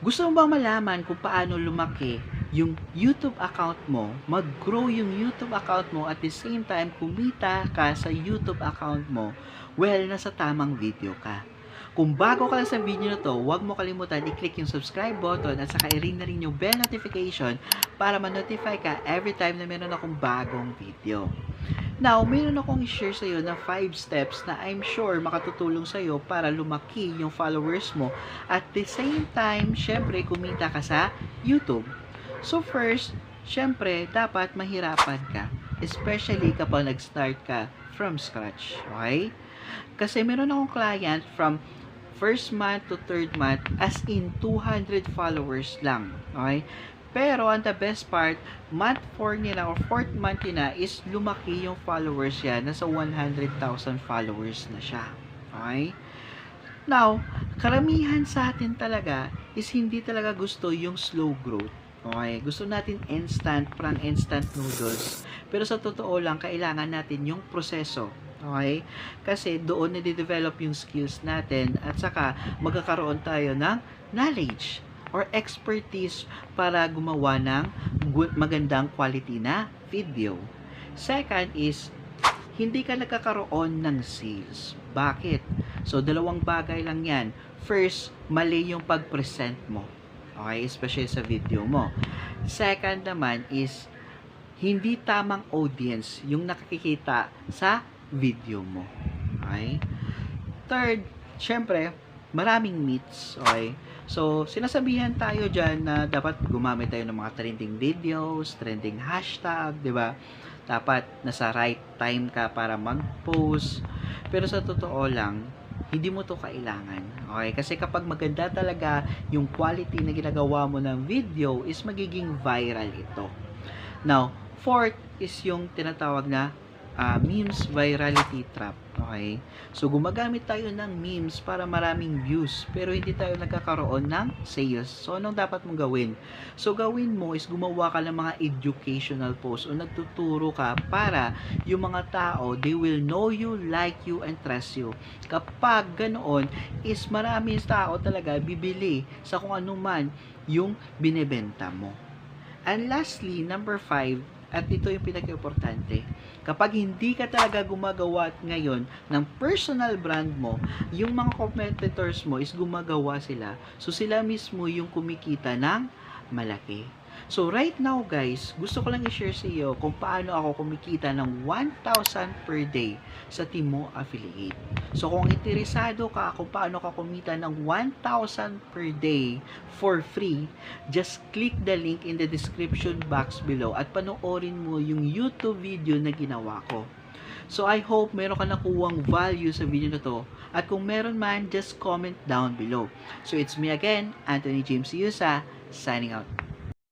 Gusto mo bang malaman kung paano lumaki yung YouTube account mo, mag-grow yung YouTube account mo at the same time kumita ka sa YouTube account mo? Well, nasa tamang video ka. Kung bago ka lang sa video na to, huwag mo kalimutan i-click yung subscribe button at saka i-ring na rin yung bell notification para ma-notify ka every time na meron akong bagong video. Now, meron akong i-share sa iyo na 5 steps na I'm sure makatutulong sa iyo para lumaki yung followers mo at the same time, syempre, kumita ka sa YouTube. So first, syempre, dapat mahirapan ka. Especially kapag nag-start ka from scratch. Okay? Kasi meron akong client from first month to third month as in 200 followers lang. Okay? Pero, ang the best part, month 4 nila or 4th month nila is lumaki yung followers niya. Nasa 100,000 followers na siya. Okay? Now, karamihan sa atin talaga is hindi talaga gusto yung slow growth. Okay? Gusto natin instant, parang instant noodles. Pero sa totoo lang, kailangan natin yung proseso. Okay? Kasi doon na-develop yung skills natin at saka magkakaroon tayo ng knowledge or expertise para gumawa ng magandang quality na video. Second is, hindi ka nagkakaroon ng sales. Bakit? So, dalawang bagay lang yan. First, mali yung pag-present mo. Okay? Especially sa video mo. Second naman is, hindi tamang audience yung nakikita sa video mo. Okay? Third, syempre, maraming myths. Okay? So, sinasabihan tayo dyan na dapat gumamit tayo ng mga trending videos, trending hashtag, di ba? Dapat nasa right time ka para mag-post. Pero sa totoo lang, hindi mo to kailangan. Okay? Kasi kapag maganda talaga yung quality na ginagawa mo ng video, is magiging viral ito. Now, fourth is yung tinatawag na memes virality trap. Okay? So, gumagamit tayo ng memes para maraming views, pero hindi tayo nagkakaroon ng sales. So, anong dapat mong gawin? So, gawin mo is gumawa ka ng mga educational posts o nagtuturo ka para yung mga tao, they will know you, like you, and trust you. Kapag ganoon, is maraming tao talaga bibili sa kung ano man yung binebenta mo. And lastly, number 5, at ito yung pinaka-importante, kapag hindi ka talaga gumagawa ngayon ng personal brand mo, yung mga competitors mo is gumagawa sila, so sila mismo yung kumikita ng malaki. So right now guys, gusto ko lang i-share sa iyo kung paano ako kumikita ng 1,000 per day sa Timo Affiliate. So kung interesado ka kung paano ka kumita ng 1,000 per day for free, just click the link in the description box below at panoorin mo yung YouTube video na ginawa ko. So I hope meron ka nakuwang value sa video na to. At kung meron man, just comment down below. So it's me again, Anthony James Yusa, signing out.